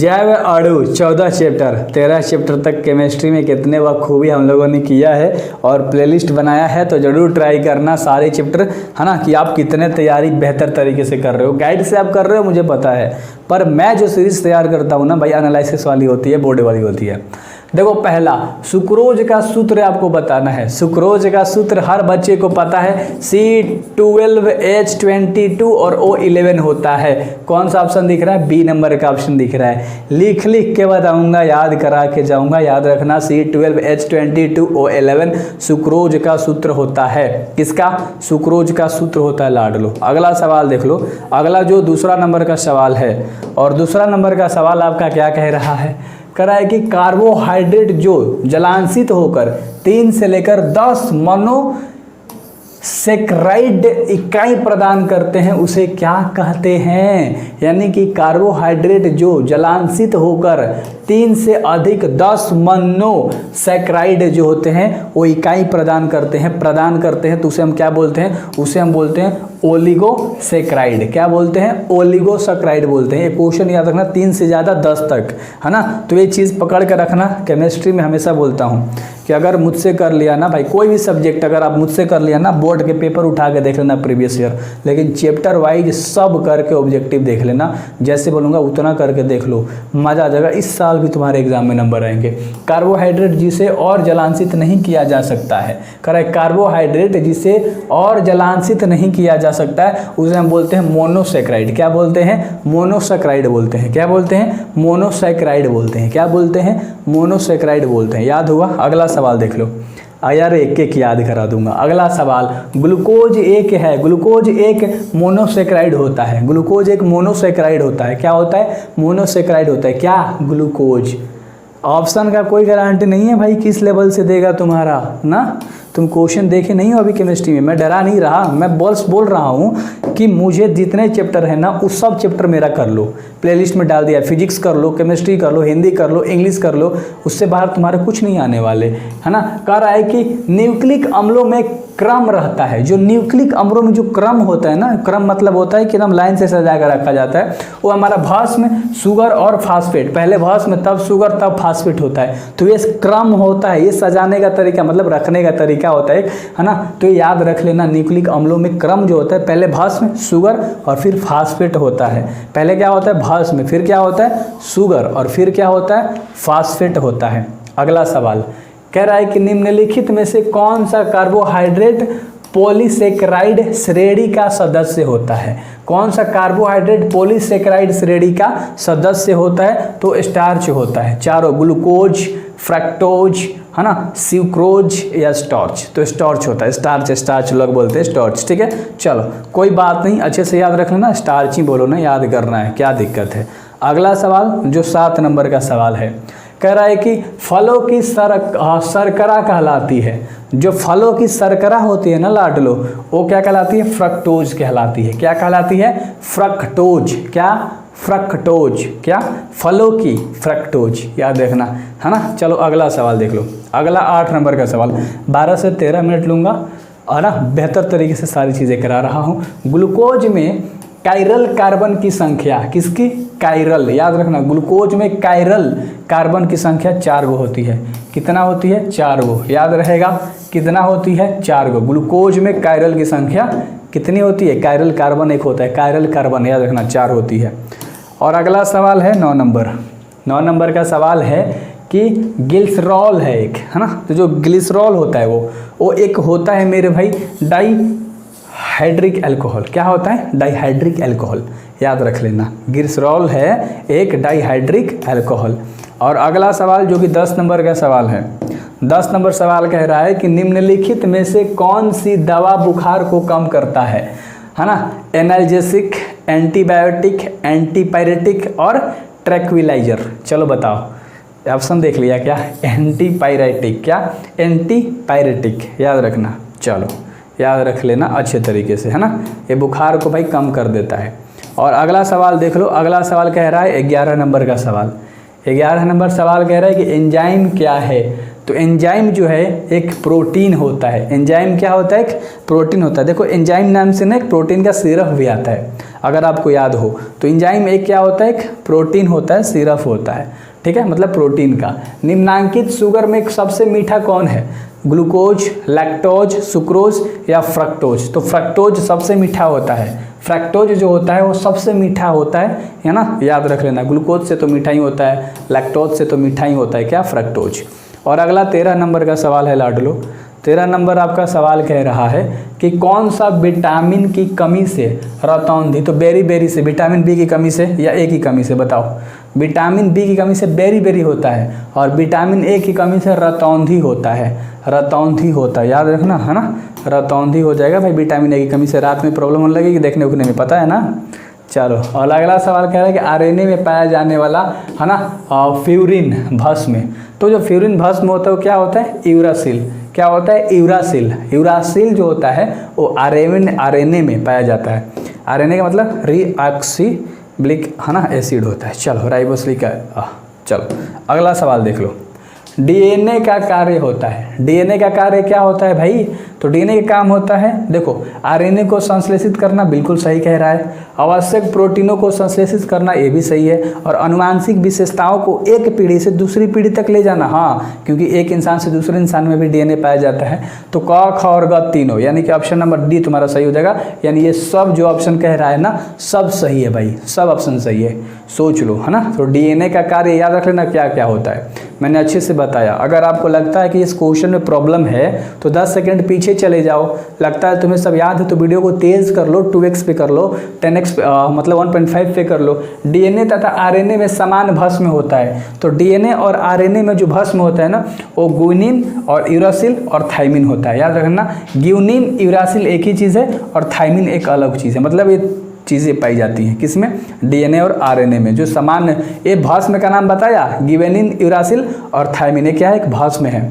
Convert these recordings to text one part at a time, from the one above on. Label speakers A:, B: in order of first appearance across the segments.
A: जैव अणु 14 chapter 13 chapter तक केमिस्ट्री में कितने बखूबी हम लोगों ने किया है और प्लेलिस्ट बनाया है, तो ज़रूर ट्राई करना सारे चैप्टर, है ना, कि आप कितने तैयारी बेहतर तरीके से कर रहे हो। गाइड से आप कर रहे हो मुझे पता है, पर मैं जो सीरीज़ तैयार करता हूँ ना भाई, एनालिसिस वाली होती है, बोर्ड वाली होती है। देखो, पहला सुक्रोज का सूत्र आपको बताना है। सुक्रोज का सूत्र हर बच्चे को पता है, C12H22 और O11 होता है। कौन सा ऑप्शन दिख रहा है? बी नंबर का ऑप्शन दिख रहा है। लिख के बताऊंगा, याद करा के जाऊंगा, याद रखना C12H22 O11 सुक्रोज का सूत्र होता है। किसका? सुक्रोज का सूत्र होता है लाडलो। अगला सवाल देख लो, अगला जो दूसरा नंबर का सवाल है, और दूसरा नंबर का सवाल आपका क्या कह रहा है? कह रहा है कि कार्बोहाइड्रेट जो जलांशित होकर 3 से लेकर 10 मोनोसेक्राइड इकाई प्रदान करते हैं उसे क्या कहते हैं? यानी कि कार्बोहाइड्रेट जो जलांशित होकर 3 से अधिक 10 मोनोसेक्राइड जो होते हैं वो इकाई प्रदान करते हैं तो उसे हम क्या बोलते हैं? उसे हम बोलते हैं ओलिगोसेक्राइड। क्या बोलते हैं? ओलिगोसेक्राइड बोलते हैं। ये क्वेश्चन याद रखना, 3 से ज़्यादा 10 तक, है ना। तो ये चीज़ पकड़ के रखना। केमिस्ट्री में हमेशा बोलता हूँ कि अगर मुझसे कर लिया ना भाई, कोई भी सब्जेक्ट अगर आप मुझसे कर लिया ना, बोर्ड के पेपर उठा के देख लेना प्रीवियस ईयर, लेकिन चैप्टर वाइज सब करके ऑब्जेक्टिव देख लेना। जैसे बोलूँगा उतना करके देख लो, मज़ा आ जाएगा। इस साल भी तुम्हारे एग्जाम में नंबर आएंगे। कार्बोहाइड्रेट जिसे और जलांशित नहीं किया जा सकता है, करेक्ट, कार्बोहाइड्रेट जिसे और जलांशित नहीं किया जा सकता है उसे हम बोलते हैं मोनोसेक्राइड। क्या बोलते हैं? मोनोसेक्राइड बोलते हैं। क्या बोलते हैं? मोनोसेक्राइड बोलते हैं। क्या बोलते हैं? मोनोसेक्राइड बोलते हैं। याद हुआ? अगला सवाल देख लो। यार एक एक याद करा दूंगा। अगला सवाल, ग्लूकोज एक है, ग्लूकोज एक मोनोसेक्राइड होता है। ग्लूकोज एक मोनोसेक्राइड होता है। क्या होता है? मोनोसेक्राइड होता है। क्या? ग्लूकोज। ऑप्शन का कोई गारंटी नहीं है भाई किस लेवल से देगा तुम्हारा, ना। तुम क्वेश्चन देखे नहीं हो अभी केमिस्ट्री में, मैं डरा नहीं रहा, मैं बस बोल रहा हूँ कि मुझे जितने चैप्टर है ना उस सब चैप्टर मेरा कर लो, प्लेलिस्ट में डाल दिया। फिजिक्स कर लो, केमिस्ट्री कर लो, हिंदी कर लो, इंग्लिश कर लो, उससे बाहर तुम्हारे कुछ नहीं आने वाले, है ना। कह रहा है कि न्यूक्लिक अम्लों में क्रम रहता है। जो न्यूक्लिक अम्लों में जो क्रम होता है ना, क्रम मतलब होता है कि एकदम लाइन से सजा कर रखा जाता है, वो हमारा भस्म, शुगर और फास्फेट, पहले भस्म तब शुगर तब फास्फेट होता है। तो ये क्रम होता है, ये सजाने का तरीका मतलब रखने का तरीका होता है ना। तो याद रख लेना, न्यूक्लिक अम्लों में क्रम जो होता है, पहले भस्म, शुगर और फिर फास्फेट होता है। पहले क्या होता है? भस्म, फिर क्या होता है? शुगर, और फिर क्या होता है? फास्फेट होता है। अगला सवाल कह रहा है कि निम्नलिखित में से कौन सा कार्बोहाइड्रेट पॉलीसेकेराइड श्रेणी का सदस्य होता है? कौन सा कार्बोहाइड्रेट पॉलीसेकेराइड श्रेणी का सदस्य होता है? तो स्टार्च होता है। चारों, ग्लूकोज, फ्रक्टोज, है ना, सुक्रोज या स्टार्च। तो स्टार्च होता है। स्टार्च लोग बोलते हैं स्टार्च, ठीक है। चलो कोई बात नहीं, अच्छे से याद रख लेना, स्टार्च ही बोलो ना, याद करना है, क्या दिक्कत है। अगला सवाल जो 7 नंबर का सवाल है, कह रहा है कि फलों की शर्करा कहलाती है। जो फलों की शर्करा होती है ना लाडलो, वो क्या कहलाती है? फ्रक्टोज कहलाती है। क्या कहलाती है? फ्रक्टोज। क्या? फ्रक्टोज। क्या? फलों की फ्रक्टोज, याद रखना, है ना। चलो अगला सवाल देख लो। अगला 8 नंबर का सवाल, 12 से 13 मिनट लूँगा, और ना बेहतर तरीके से सारी चीज़ें करा रहा हूँ। ग्लूकोज में कायरल कार्बन की संख्या, किसकी? कायरल, याद रखना। ग्लूकोज में कायरल कार्बन की संख्या 4 गो होती है। कितना होती है? 4 गो, याद रहेगा। कितना होती है? 4 गो। ग्लूकोज में कायरल की संख्या कितनी होती है? कायरल कार्बन एक होता है, कायरल कार्बन, याद रखना 4 होती है। और अगला सवाल है 9 नंबर। 9 नंबर का सवाल है कि ग्लिसरॉल है एक, है ना। तो जो ग्लिसरॉल होता है वो एक होता है मेरे भाई डाईहाइड्रिक अल्कोहल। क्या होता है? डाईहाइड्रिक अल्कोहल, याद रख लेना। ग्लिसरॉल है एक डाईहाइड्रिक अल्कोहल। और अगला सवाल जो कि 10 नंबर का सवाल है, 10 नंबर सवाल कह रहा है कि निम्नलिखित में से कौन सी दवा बुखार को कम करता है ना। एनाल्जेसिक, एंटीबायोटिक, एंटीपायरेटिक और ट्रैंक्विलाइजर। चलो बताओ, ऑप्शन देख लिया क्या? एंटीपायरेटिक। क्या? एंटीपायरेटिक, याद रखना। चलो याद रख लेना अच्छे तरीके से, है ना। ये बुखार को भाई कम कर देता है। और अगला सवाल देख लो। अगला सवाल कह रहा है 11 नंबर का सवाल। 11 नंबर सवाल कह रहा है कि एंजाइम क्या है? तो एंजाइम जो है एक प्रोटीन होता है। एंजाइम क्या होता है? एक प्रोटीन होता है। देखो एंजाइम नाम से ना एक प्रोटीन का सिरप भी आता है, अगर आपको याद हो। तो एंजाइम एक क्या होता है? एक प्रोटीन होता है, सिरप होता है, ठीक है, मतलब प्रोटीन का। निम्नांकित शुगर में सबसे मीठा कौन है? ग्लूकोज, लैक्टोज, सुक्रोज या फ्रक्टोज? तो फ्रक्टोज सबसे मीठा होता है। फ्रक्टोज जो होता है वो सबसे मीठा होता है ना, याद रख लेना। ग्लूकोज से तो मीठा ही होता है, लैक्टोज से तो मीठा ही होता है, क्या? फ्रक्टोज। और अगला 13 नंबर का सवाल है लाडलो। 13 नंबर आपका सवाल कह रहा है कि कौन सा विटामिन की कमी से रतौंधी, तो बेरी बेरी से, विटामिन बी की कमी से या ए की कमी से? बताओ। विटामिन बी की कमी से बेरी बेरी होता है और विटामिन ए की कमी से रतौंधी होता है। रतौंधी होता है, याद रखना, है ना, रतौंधी हो जाएगा भाई विटामिन ए की कमी से। रात में प्रॉब्लम होने लगेगी देखने उखने में, पता है ना। चलो, और अगला सवाल कह रहा है कि आरएनए में पाया जाने वाला, है ना, फ्यूरिन भस्म। तो जो फ्यूरिन भस्म होता है वो क्या होता है? यूरासिल। क्या होता है? यूरासिल। यूरासिल जो होता है वो आरएनए में पाया जाता है। आरएनए का मतलब रिऑक्सीब्लिक, है ना, एसिड होता है। चलो, राइबोसिलिक। चलो अगला सवाल देख लो। डीएनए का कार्य होता है। डीएनए का कार्य क्या होता है भाई? तो डीएनए का काम होता है, देखो, आरएनए को संश्लेषित करना, बिल्कुल सही कह रहा है। आवश्यक प्रोटीनों को संश्लेषित करना, ये भी सही है। और आनुवांशिक विशेषताओं को एक पीढ़ी से दूसरी पीढ़ी तक ले जाना, हाँ, क्योंकि एक इंसान से दूसरे इंसान में भी डीएनए पाया जाता है। तो क, ख और ग तीनों, यानी कि ऑप्शन नंबर डी तुम्हारा सही हो जाएगा। यानी ये सब जो ऑप्शन कह रहा है ना, सब सही है भाई, सब ऑप्शन सही है, सोच लो, है ना। तो डीएनए का कार्य याद रख लेना क्या क्या होता है, मैंने अच्छे से बताया। अगर आपको लगता है कि इस क्वेश्चन में प्रॉब्लम है तो 10 सेकंड पीछे चले जाओ। लगता है तुम्हें सब याद है तो वीडियो को तेज कर लो, 2x पे कर लो, 10x मतलब 1.5 पे कर लो। डीएनए तथा आरएनए में समान भस्म होता है। तो डीएनए और आरएनए में जो भस्म होता है ना, वो ग्वानिन और यूरासिल और थाइमिन होता है। याद रखना, ग्वानिन यूरासिल एक ही चीज़ है और थाइमिन एक अलग चीज़ है। मतलब ये चीज़ें पाई जाती हैं किसमें? डीएनए और आरएनए में। जो समान, ये भस्म का नाम बताया, ग्वानिन, यूरासिल और थाइमिन। ये क्या है? एक भस्म है।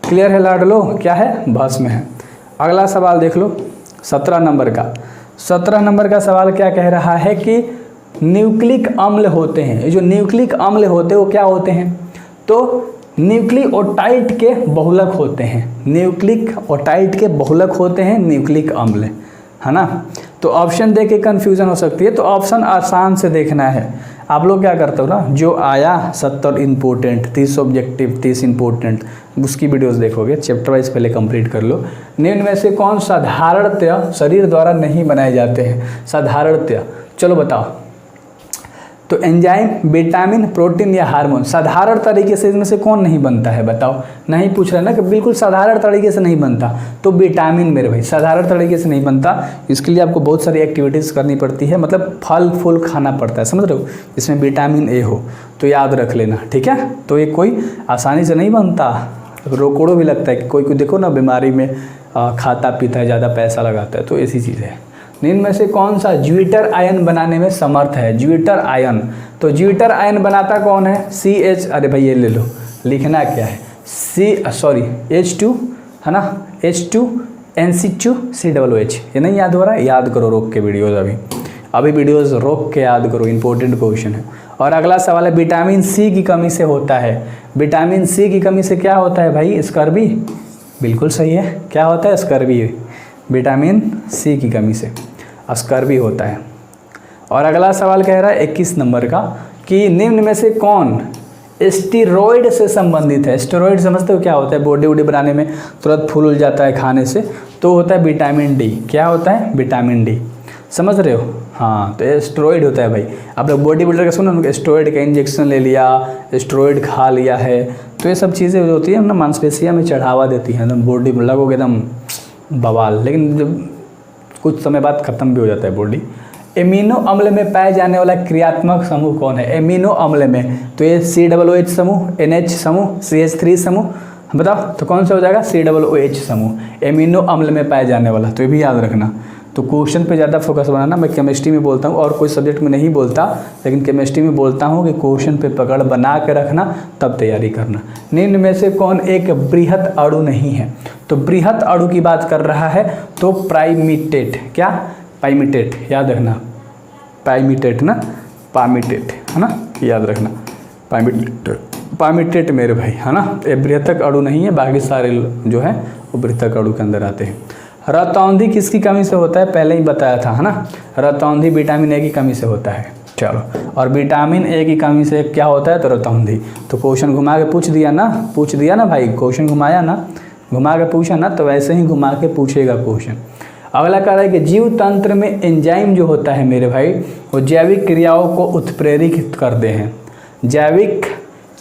A: क्लियर है लाडलो? क्या है? भस्म है। अगला सवाल देख लो, 17 नंबर का। 17 नंबर का सवाल क्या कह रहा है कि न्यूक्लिक अम्ल होते हैं। ये जो न्यूक्लिक अम्ल होते हैं वो क्या होते हैं? तो न्यूक्लियोटाइड के बहुलक होते हैं। न्यूक्लियोटाइड के बहुलक होते हैं न्यूक्लिक अम्ल, है ना। तो ऑप्शन देख के कन्फ्यूजन हो सकती है, तो ऑप्शन आसान से देखना है। आप लोग क्या करते हो ना, जो आया 70 इंपॉर्टेंट, 30 ऑब्जेक्टिव, 30 इंपॉर्टेंट, उसकी वीडियोस देखोगे, चैप्टर वाइज पहले कंप्लीट कर लो। निम्न में से कौन साधारणतया शरीर द्वारा नहीं बनाए जाते हैं? साधारणतया, चलो बताओ। तो एंजाइम, विटामिन, प्रोटीन या हार्मोन? साधारण तरीके से इनमें से कौन नहीं बनता है? बताओ। नहीं पूछ रहे ना कि बिल्कुल साधारण तरीके से नहीं बनता, तो विटामिन मेरे भाई साधारण तरीके से नहीं बनता। इसके लिए आपको बहुत सारी एक्टिविटीज़ करनी पड़ती है, मतलब फल फूल खाना पड़ता है, समझ रहे हो, इसमें विटामिन ए हो, तो याद रख लेना, ठीक है। तो ये कोई आसानी से नहीं बनता, रोकोड़ो भी लगता है कि कोई देखो ना बीमारी में खाता पीता है, ज़्यादा पैसा लगाता है, तो ऐसी चीज़ है। निम्न में से कौन सा ज्यूटर आयन बनाने में समर्थ है? ज्यूटर आयन, तो ज्यूटर आयन बनाता कौन है? CH, अरे भाई ये ले लो, लिखना क्या है? H2, है ना, H2 NC2 COOH। ये नहीं याद हो रहा है? याद करो रोक के वीडियोज़, अभी वीडियोज़ रोक के याद करो, इंपॉर्टेंट क्वेश्चन है। और अगला सवाल है, विटामिन सी की कमी से होता है। विटामिन सी की कमी से क्या होता है भाई? स्कर्वी। बिल्कुल सही है, क्या होता है? स्कर्वी। विटामिन सी की कमी से स्कर्वी होता है। और अगला सवाल कह रहा है 21 नंबर का कि निम्न में से कौन स्टेरॉइड से संबंधित है? स्टेरॉइड समझते हो क्या होता है? बॉडी वॉडी बनाने में तुरंत फूल उल जाता है खाने से, तो होता है विटामिन डी। क्या होता है? विटामिन डी, समझ रहे हो? हाँ, तो स्टेरॉइड होता है भाई। आप लोग बॉडी बिल्डर का सुनो, स्टेरॉइड का इंजेक्शन ले लिया, स्टेरॉइड खा लिया है, तो ये सब चीज़ें जो होती है ना मांसपेशियाँ में चढ़ावा देती हैं, एकदम बॉडी में लगोगे एकदम बवाल, लेकिन जब कुछ समय बाद ख़त्म भी हो जाता है बॉडी। एमिनो अम्ल में पाए जाने वाला क्रियात्मक समूह कौन है? एमिनो अम्ल में तो ये COOH समूह, NH समूह, CH3 समूह, बताओ तो कौन सा हो जाएगा? COOH समूह एमिनो अम्ल में पाए जाने वाला, तो ये भी याद रखना। तो क्वेश्चन पे ज़्यादा फोकस बनाना। मैं केमिस्ट्री में बोलता हूँ और कोई सब्जेक्ट में नहीं बोलता, लेकिन केमिस्ट्री में बोलता हूँ कि क्वेश्चन पे पकड़ बना के रखना, तब तैयारी करना। निम्न में से कौन एक बृहत अणु नहीं है? तो बृहत अणु की बात कर रहा है तो प्राइमेटेट। क्या? प्राइमेटेट, याद रखना, प्राइमेटेट ना, पामिटेट, है ना, याद रखना, प्राइमेटेट। पामिटेट मेरे भाई, है ना। ये बृहत्तक अणु नहीं है, बाकी सारे जो है वो बृहत्तक अणु के अंदर आते हैं। रतौंधी किसकी कमी से होता है, पहले ही बताया था, है ना। रतौंधी विटामिन ए की कमी से होता है। चलो, और विटामिन ए की कमी से क्या होता है, तो रतौंधी। तो क्वेश्चन घुमा के पूछ दिया ना भाई, क्वेश्चन घुमाया ना, घुमा के पूछा ना, तो वैसे ही घुमा के पूछेगा क्वेश्चन। अगला कह रहा है कि जीव तंत्र में एंजाइम जो होता है मेरे भाई, वो जैविक क्रियाओं को उत्प्रेरित करते हैं। जैविक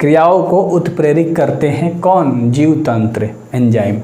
A: क्रियाओं को उत्प्रेरित करते हैं कौन, जीव तंत्र, एंजाइम,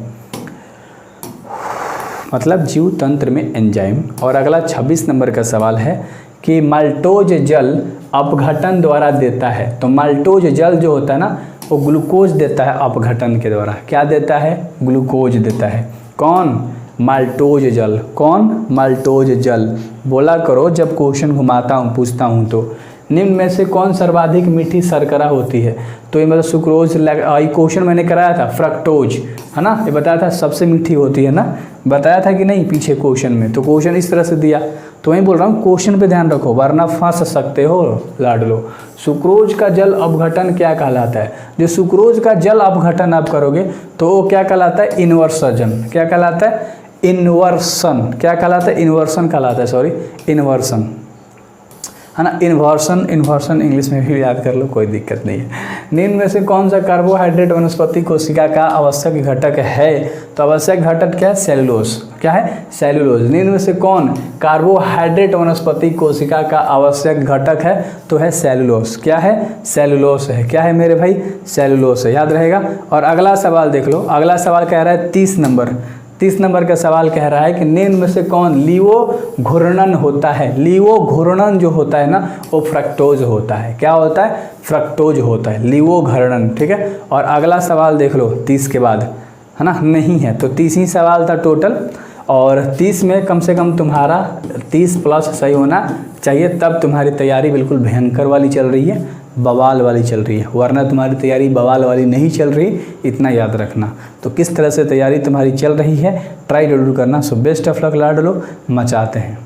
A: मतलब जीव तंत्र में एंजाइम। और अगला 26 नंबर का सवाल है कि माल्टोज जल अपघटन द्वारा देता है। तो माल्टोज जल जो होता है ना, वो ग्लूकोज देता है अपघटन के द्वारा। क्या देता है, ग्लूकोज देता है। कौन, माल्टोज जल। कौन, माल्टोज जल। बोला करो जब क्वेश्चन घुमाता हूँ पूछता हूँ तो। निम्न में से कौन सर्वाधिक मीठी शर्करा होती है, तो ये मतलब सुक्रोज, क्वेश्चन मैंने कराया था फ्रक्टोज, है ना। ये बताया था सबसे मीठी होती है ना, बताया था कि नहीं पीछे क्वेश्चन में। तो क्वेश्चन इस तरह से दिया, तो वही बोल रहा हूँ क्वेश्चन पे ध्यान रखो वरना फंस सकते हो लाडलो। सुक्रोज का जल अपघटन क्या कहलाता है, जो सुक्रोज का जल अपघटन आप करोगे तो वो क्या कहलाता है, इन्वर्सन। क्या कहलाता है, इन्वर्सन। क्या कहलाता है, इन्वर्सन कहलाता है, सॉरी इन्वर्सन, है ना। इन्वर्सन इंग्लिश में भी याद कर लो, कोई दिक्कत नहीं है। निम्न में से कौन सा कार्बोहाइड्रेट वनस्पति कोशिका का आवश्यक घटक है, तो आवश्यक घटक क्या है, सेलुलोज। क्या है, सेलुलोज। निम्न में से कौन कार्बोहाइड्रेट वनस्पति कोशिका का आवश्यक घटक है, तो है सेलुलोज। क्या है, सेलुलोज है। क्या है मेरे भाई, सेलुलोज है, याद रहेगा। और अगला सवाल देख लो, अगला सवाल कह रहा है 30 नंबर का सवाल कह रहा है कि निम्न में से कौन लीवो घूर्णन होता है। लीवो घूर्णन जो होता है ना, वो फ्रक्टोज होता है। क्या होता है, फ्रक्टोज होता है, लीवो घूर्णन। ठीक है। और अगला सवाल देख लो 30 के बाद, है ना, नहीं है तो 30 ही सवाल था टोटल। और 30 में कम से कम तुम्हारा 30 प्लस सही होना चाहिए, तब तुम्हारी तैयारी बिल्कुल भयंकर वाली चल रही है, बवाल वाली चल रही है। वरना तुम्हारी तैयारी बवाल वाली नहीं चल रही, इतना याद रखना। तो किस तरह से तैयारी तुम्हारी चल रही है, ट्राई जरूर करना। सो बेस्ट ऑफ लक लाडलो, मचाते हैं।